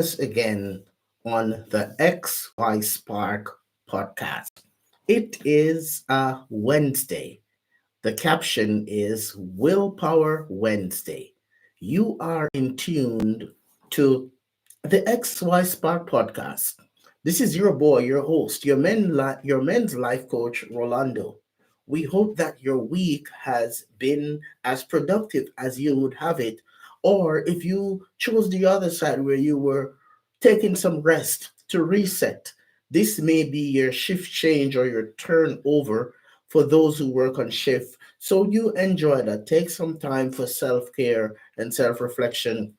us again on the XY Spark podcast. It is a Wednesday. The caption is Willpower Wednesday. You are in tuned to the XY Spark podcast. This is your boy, your host, your men's life coach, Rolando. We hope that your week has been as productive as you would have it, or if you chose the other side where you were taking some rest to reset, this may be your shift change or your turnover for those who work on shift. So you enjoy that. Take some time for self care and self reflection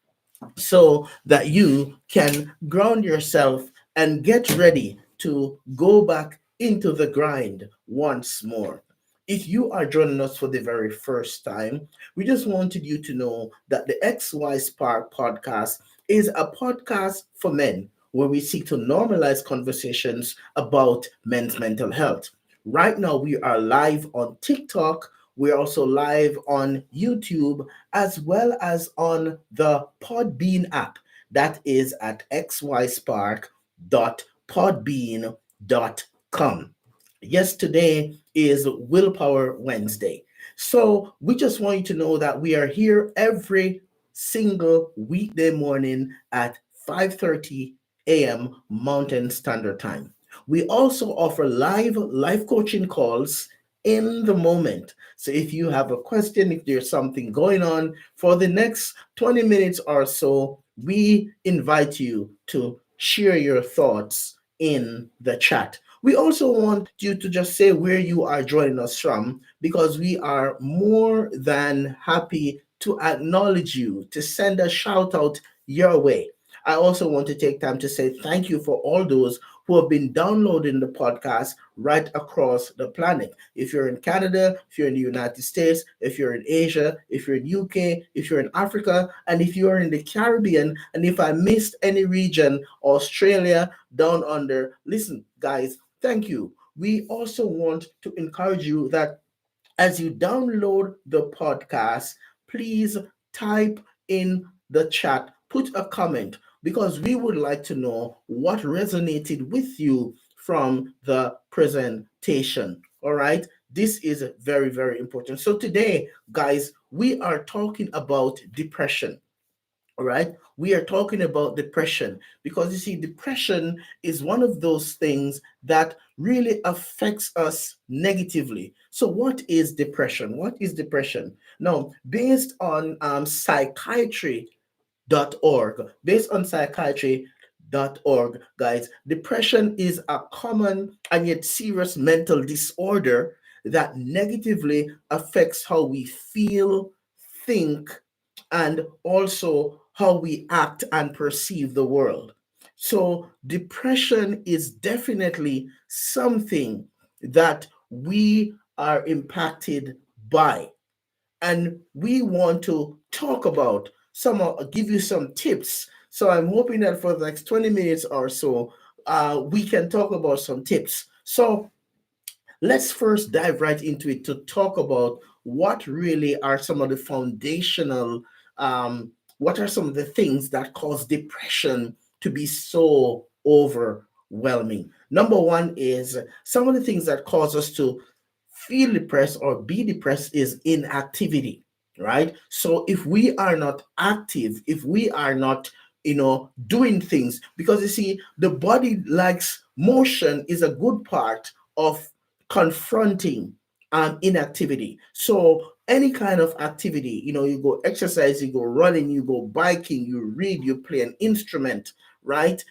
so that you can ground yourself and get ready to go back into the grind once more. If you are joining us for the very first time, we just wanted you to know that the XY Spark podcast is a podcast for men where we seek to normalize conversations about men's mental health. Right now, we are live on TikTok. We're also live on YouTube as well as on the Podbean app. That is at xyspark.podbean.com. Yes, today is Willpower Wednesday. So we just want you to know that we are here every single weekday morning at 5:30 a.m. Mountain Standard Time. We also offer live coaching calls in the moment. So if you have a question, if there's something going on for the next 20 minutes or so, we invite you to share your thoughts in the chat. We also want you to just say where you are joining us from because we are more than happy to acknowledge you, to send a shout out your way. I also want to take time to say thank you for all those who have been downloading the podcast right across the planet. If you're in Canada, if you're in the United States, if you're in Asia, if you're in UK, if you're in Africa, and if you are in the Caribbean, and if I missed any region, Australia, down under, listen, guys, thank you. We also want to encourage you that as you download the podcast, please type in the chat, put a comment, because we would like to know what resonated with you from the presentation. All right. This is very, very important. So, today, guys, we are talking about depression. All right. We are talking about depression because you see, depression is one of those things that really affects us negatively. So, what is depression? What is depression? Now, based on psychiatry.org, guys, depression is a common and yet serious mental disorder that negatively affects how we feel, think, and also how we act and perceive the world. So, depression is definitely something that we are impacted by. And we want to talk about give you some tips. So, I'm hoping that for the next 20 minutes or so, we can talk about some tips. So, let's first dive right into it to talk about what really are some of the foundational, what are some of the things that cause depression to be so overwhelming. Number one is some of the things that cause us to feel depressed or be depressed is inactivity, right? So if we are not active, if we are not doing things, because you see the body likes motion is a good part of confronting inactivity. So any kind of activity, you go exercise, you go running, you go biking, you read, you play an instrument, right?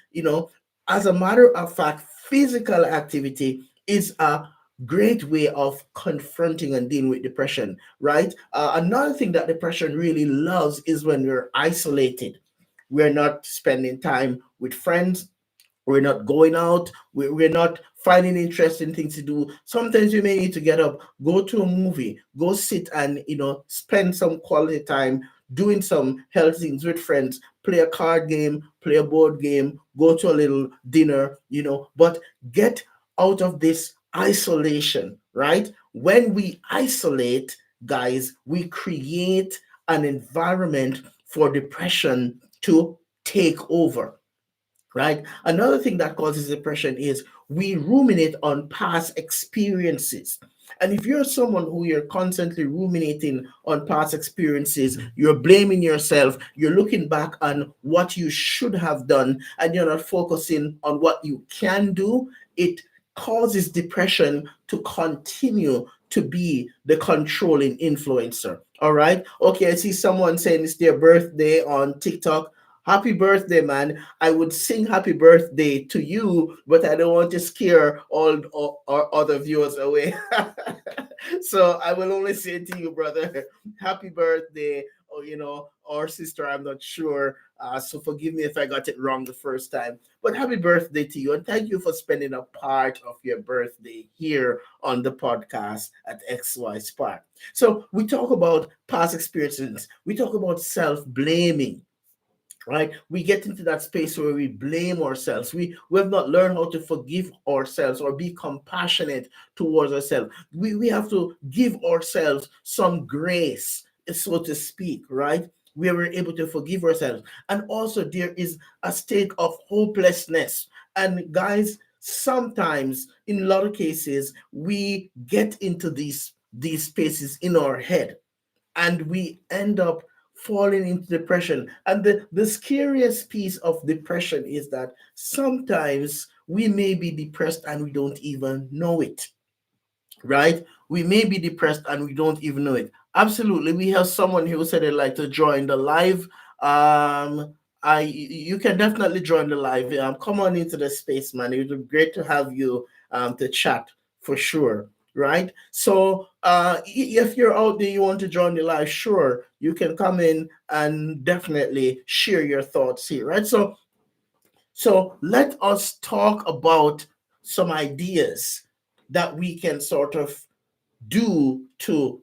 As a matter of fact, physical activity is a great way of confronting and dealing with depression, right? Another thing that depression really loves is when we're isolated. We're not spending time with friends, we're not going out, we're not finding interesting things to do. Sometimes you may need to get up, go to a movie, go sit and spend some quality time doing some healthy things with friends, play a card game, play a board game, go to a little dinner, but get out of this isolation, right? When we isolate, guys, we create an environment for depression to take over. right? Another thing that causes depression is we ruminate on past experiences. And if you're someone who you're constantly ruminating on past experiences, you're blaming yourself, you're looking back on what you should have done, and you're not focusing on what you can do, it causes depression to continue to be the controlling influencer. All right. Okay. I see someone saying it's their birthday on TikTok. Happy birthday, man. I would sing happy birthday to you, but I don't want to scare all our other viewers away. So I will only say to you, brother, happy birthday, or or sister, I'm not sure. So forgive me if I got it wrong the first time. But happy birthday to you, and thank you for spending a part of your birthday here on the podcast at XY Spark. So we talk about past experiences, we talk about self-blaming, right? We get into that space where we blame ourselves. We have not learned how to forgive ourselves or be compassionate towards ourselves. We have to give ourselves some grace, so to speak, right? Where we're able to forgive ourselves. And also there is a state of hopelessness. And guys, sometimes in a lot of cases we get into these spaces in our head, and we end up falling into depression. And the scariest piece of depression is that sometimes we may be depressed and we don't even know it, right? We may be depressed and we don't even know it. Absolutely. We have someone who said they'd like to join the live. You can definitely join the live. Come on into the space, man. It would be great to have you to chat for sure. Right. So if you're out there, you want to join the live, sure, you can come in and definitely share your thoughts here. Right. So let us talk about some ideas that we can sort of do to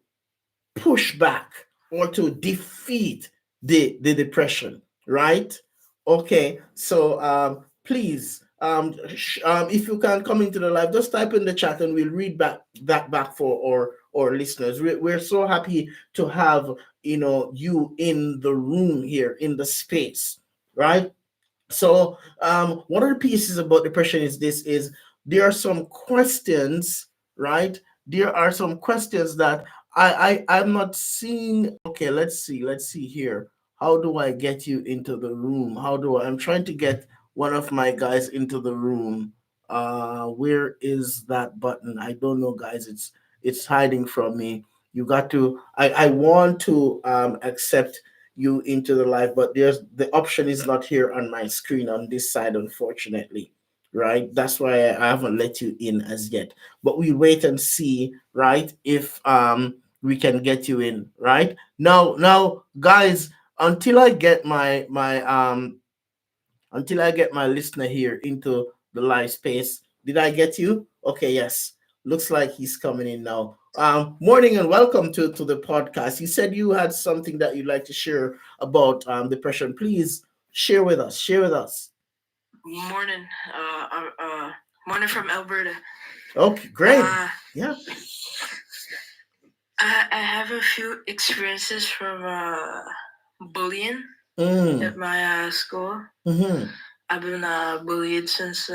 push back or to defeat the depression, right? Okay, so please, if you can come into the live, just type in the chat and we'll read back for our listeners. We're so happy to have you in the room here in the space, right? So one of the pieces about depression is this: is there are some questions, right? There are some questions that I'm not seeing. Okay, let's see here. How do I get you into the room? I'm trying to get one of my guys into the room. Where is that button? I don't know, guys. It's hiding from me. You got to. I want to accept you into the live, but there's the option is not here on my screen on this side, unfortunately. Right? That's why I haven't let you in as yet. But we wait and see, right, if we can get you in, right? Now, guys, until I get my listener here into the live space. Did I get you? Okay, yes. Looks like he's coming in now. Morning and welcome to the podcast. You said you had something that you'd like to share about depression. Please share with us. Share with us. Morning, morning from Alberta. Okay, great. Yeah. I have a few experiences from bullying Mm. at my school. Mm-hmm. I've been bullied since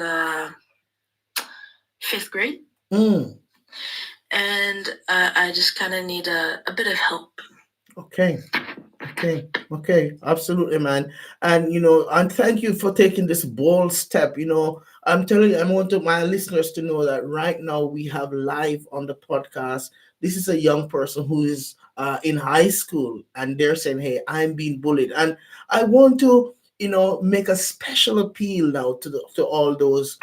fifth grade, Mm. and I just kind of need a bit of help. Okay. Okay, absolutely, man. And and thank you for taking this bold step. I'm telling you, I want my listeners to know that right now we have live on the podcast. This is a young person who is in high school, and they're saying, "Hey, I'm being bullied," and I want to, make a special appeal now to all those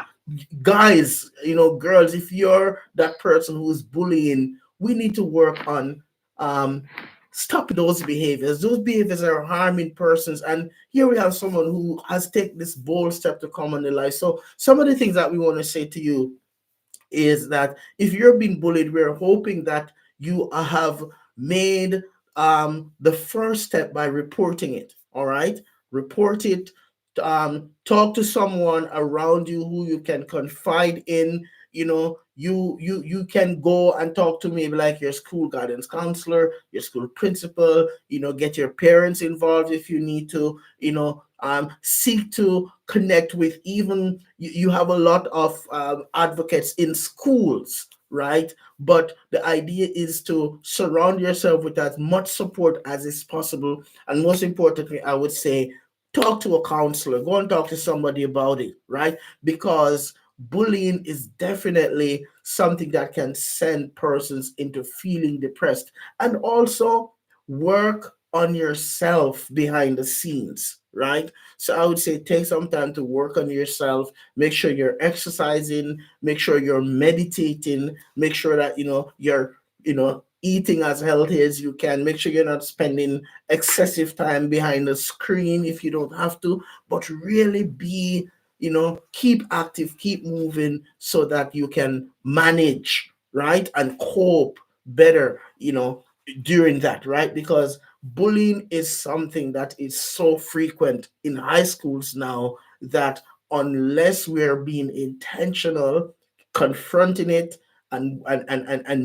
guys, girls. If you're that person who's bullying, we need to work on um stopping those behaviors. Those behaviors are harming persons, and here we have someone who has taken this bold step to come on the life. So some of the things that we want to say to you is that if you're being bullied, we're hoping that you have made the first step by reporting it. All right, report it. Talk to someone around you who you can confide in. You can go and talk to maybe like your school guidance counselor, your school principal. Get your parents involved if you need to. seek to connect with. Even you have a lot of advocates in schools, right? But the idea is to surround yourself with as much support as is possible, and most importantly, I would say, talk to a counselor, go and talk to somebody about it, right? Because bullying is definitely something that can send persons into feeling depressed. And also work on yourself behind the scenes, right? So I would say take some time to work on yourself. Make sure you're exercising, make sure you're meditating, make sure that you're eating as healthy as you can. Make sure you're not spending excessive time behind the screen if you don't have to, but really be, keep active, keep moving so that you can manage, right? And cope better, during that, right? Because bullying is something that is so frequent in high schools now that unless we're being intentional, confronting it, and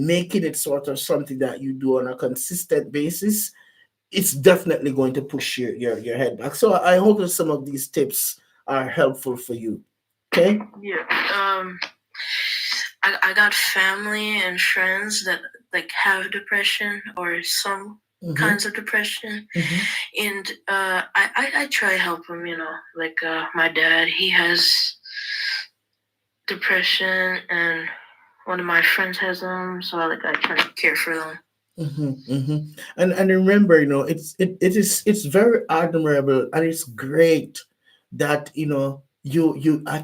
making it sort of something that you do on a consistent basis, it's definitely going to push your head back. So I hope that some of these tips are helpful for you. Okay. Yeah. I got family and friends that like have depression or some Mm-hmm. kinds of depression, Mm-hmm. and I try to help them. Like my dad, he has depression, and one of my friends has them, so I try to care for them. Mm-hmm, mm-hmm. And remember, it's very admirable, and it's great that you I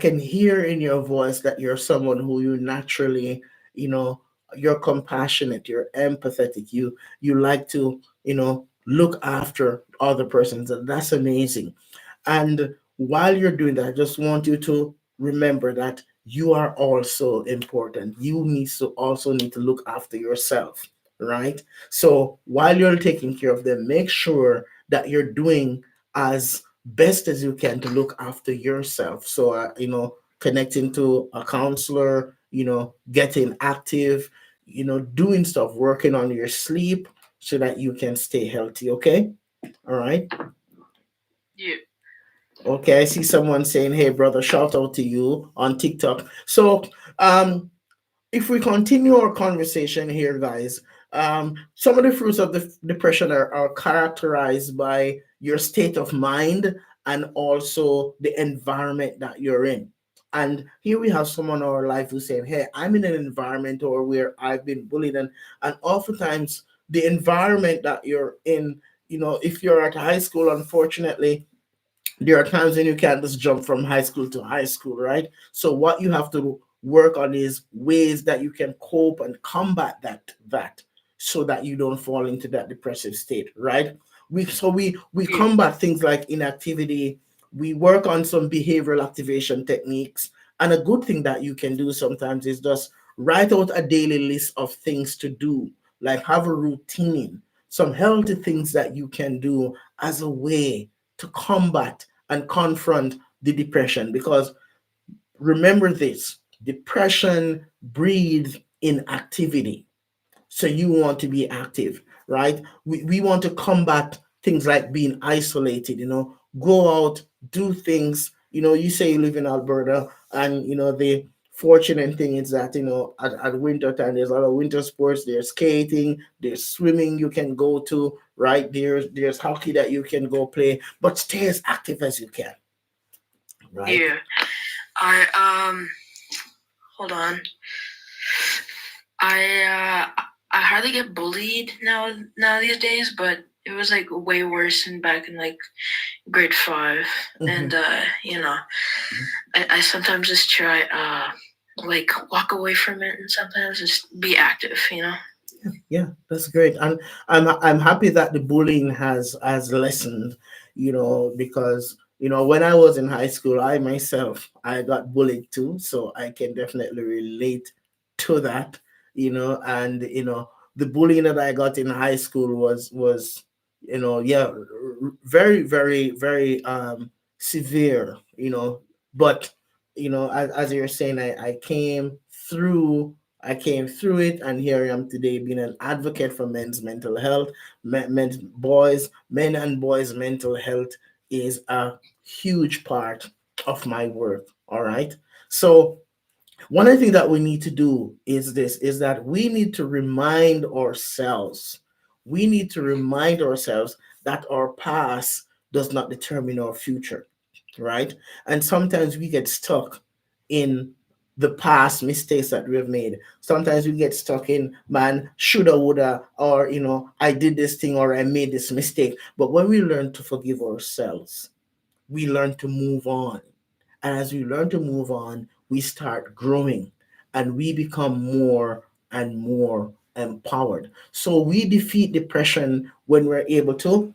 can hear in your voice that you're someone who you naturally, you know you're compassionate, you're empathetic, you like to, look after other persons, and that's amazing. And while you're doing that, I just want you to remember that you are also important. You also need to look after yourself, right? So while you're taking care of them, make sure that you're doing as best as you can to look after yourself. So, connecting to a counselor, getting active, doing stuff, working on your sleep so that you can stay healthy. Okay. All right. Yeah. Okay, I see someone saying, "Hey, brother, shout out to you on TikTok." So, um, if we continue our conversation here, guys, some of the fruits of the depression are characterized by your state of mind and also the environment that you're in. And here we have someone in our life who's saying, "Hey, I'm in an environment or where I've been bullied," and oftentimes the environment that you're in, if you're at high school, unfortunately there are times when you can't just jump from high school to high school, right? So what you have to work on is ways that you can cope and combat that so that you don't fall into that depressive state, right? We Yeah. combat things like inactivity. We work on some behavioral activation techniques. And a good thing that you can do sometimes is just write out a daily list of things to do, like have a routine, some healthy things that you can do as a way to combat and confront the depression. Because remember this, depression breeds inactivity. So you want to be active, right? We want to combat things like being isolated, go out, do things. You say you live in Alberta, and the fortunate thing is that at winter time there's a lot of winter sports. There's skating, there's swimming you can go to, right? There's hockey that you can go play, but stay as active as you can, right? Yeah. I hold on. I hardly get bullied now these days, but it was like way worse than back in like grade 5. And Mhm. I sometimes just try like walk away from it and sometimes just be active. Yeah, that's great, and I'm happy that the bullying has lessened. Because when I was in high school, I myself I got bullied too, so I can definitely relate to that. And the bullying that I got in high school was yeah, very very very severe. But as you're saying, I came through it, and here I am today being an advocate for men's mental health, men and boys' mental health. is a huge part of my work. All right. So one of the things that we need to do is this, is that we need to remind ourselves, that our past does not determine our future, right? And sometimes we get stuck in the past mistakes that we have made. Sometimes we get stuck in, man, shoulda, woulda, or, I did this thing or I made this mistake. But when we learn to forgive ourselves, we learn to move on. And as we learn to move on, we start growing and we become more and more empowered. So we defeat depression when we're able to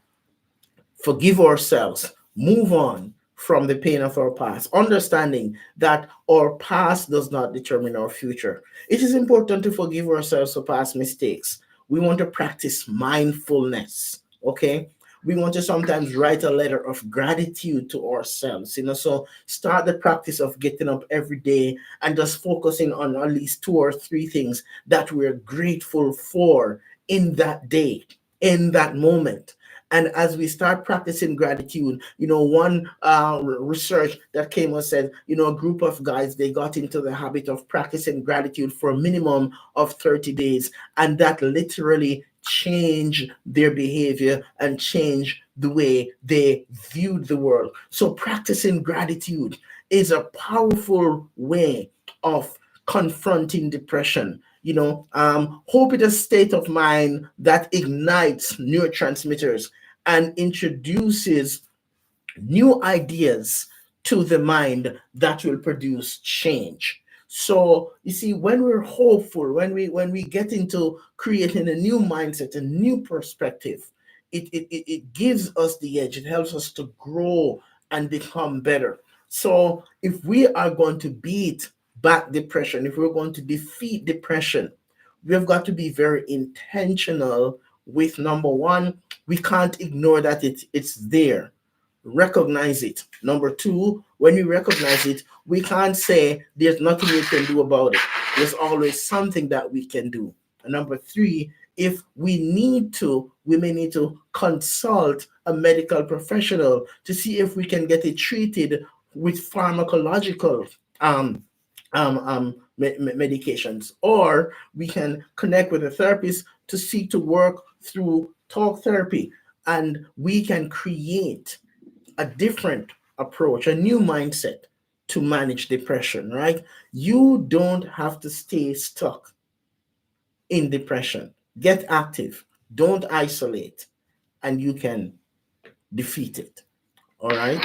forgive ourselves, move on from the pain of our past, understanding that our past does not determine our future. It is important to forgive ourselves for past mistakes. We want to practice mindfulness, okay? We want to sometimes write a letter of gratitude to ourselves, so start the practice of getting up every day and just focusing on at least two or three things that we're grateful for in that day, in that moment. And as we start practicing gratitude, one research that came and said, a group of guys, they got into the habit of practicing gratitude for a minimum of 30 days. And that literally changed their behavior and changed the way they viewed the world. So practicing gratitude is a powerful way of confronting depression. Hope is a state of mind that ignites neurotransmitters and introduces new ideas to the mind that will produce change. So you see, when we're hopeful, when we get into creating a new mindset, a new perspective, it gives us the edge. It helps us to grow and become better. So if we are going to beat back depression, if we're going to defeat depression, we've got to be very intentional with, number one, we can't ignore that it's there. Recognize it. Number two, when we recognize it, we can't say there's nothing we can do about it. There's always something that we can do. And number three, if we need to, we may need to consult a medical professional to see if we can get it treated with pharmacological medications, or we can connect with a therapist to seek to work through talk therapy, and we can create a different approach, a new mindset to manage depression, right? You don't have to stay stuck in depression. Get active, don't isolate, and you can defeat it. All right.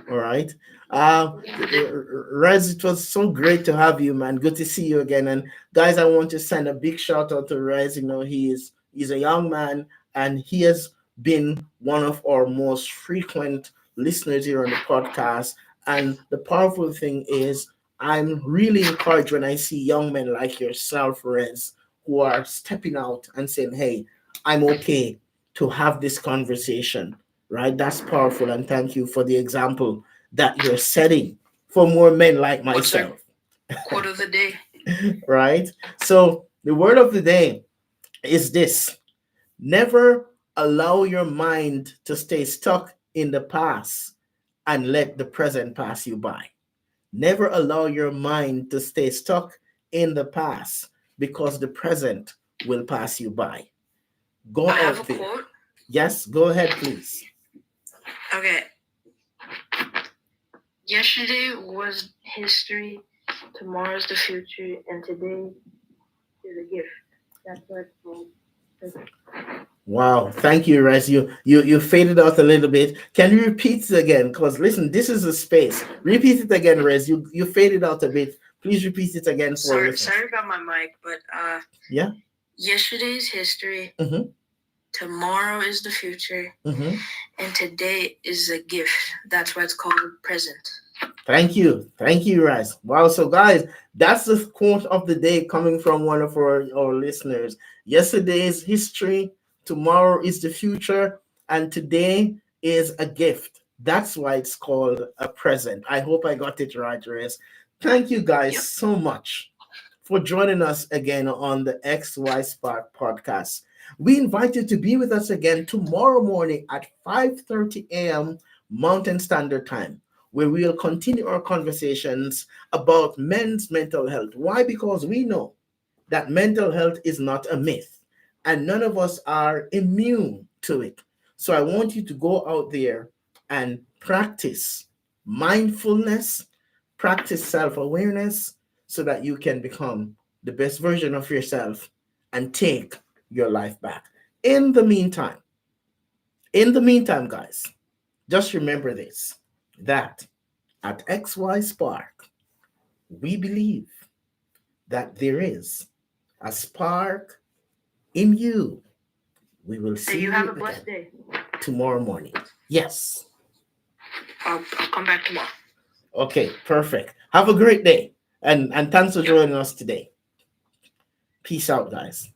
All right. Rez, it was so great to have you, man. Good to see you again. And guys, I want to send a big shout out to Rez. He's a young man, and he has been one of our most frequent listeners here on the podcast. And the powerful thing is, I'm really encouraged when I see young men like yourself, Rez, who are stepping out and saying, "Hey, I'm okay to have this conversation." Right? That's powerful. And thank you for the example that you're setting for more men like What's our myself. quote of the day? Right? So, the word of the day is this: never allow your mind to stay stuck in the past and let the present pass you by. Never allow your mind to stay stuck in the past, because the present will pass you by. Go I have out a there. quote. Yes, go ahead, please. Okay. Yesterday was history, tomorrow's the future, and today is a gift. That's what it's called. Wow, thank you, Rez. You faded out a little bit. Can you repeat it again? Because listen, this is a space. Repeat it again, Rez. You faded out a bit. Please repeat it again for Sorry, listeners. sorry about my mic, but Yeah. yesterday's history, Mm-hmm. tomorrow is the future, Mm-hmm. and today is a gift. That's why it's called present. Thank you, Raz. Wow. So, guys, that's the quote of the day coming from one of our listeners. Yesterday is history, tomorrow is the future, and today is a gift. That's why it's called a present. I hope I got it right, Raz. Thank you, guys, Yep. so much for joining us again on the XY Spark podcast. We invite you to be with us again tomorrow morning at 5:30 a.m. Mountain Standard Time, where we'll continue our conversations about men's mental health. Why? Because we know that mental health is not a myth, and none of us are immune to it. So I want you to go out there and practice mindfulness, practice self awareness, so that you can become the best version of yourself and take your life back. In the meantime, in the meantime, guys, just remember this, that at XY Spark, we believe that there is a spark in you. We will Hey, see you have you a blessed again day. tomorrow morning. Yes. I'll come back tomorrow. Okay, perfect. Have a great day. And thanks for Yep. joining us today. Peace out, guys.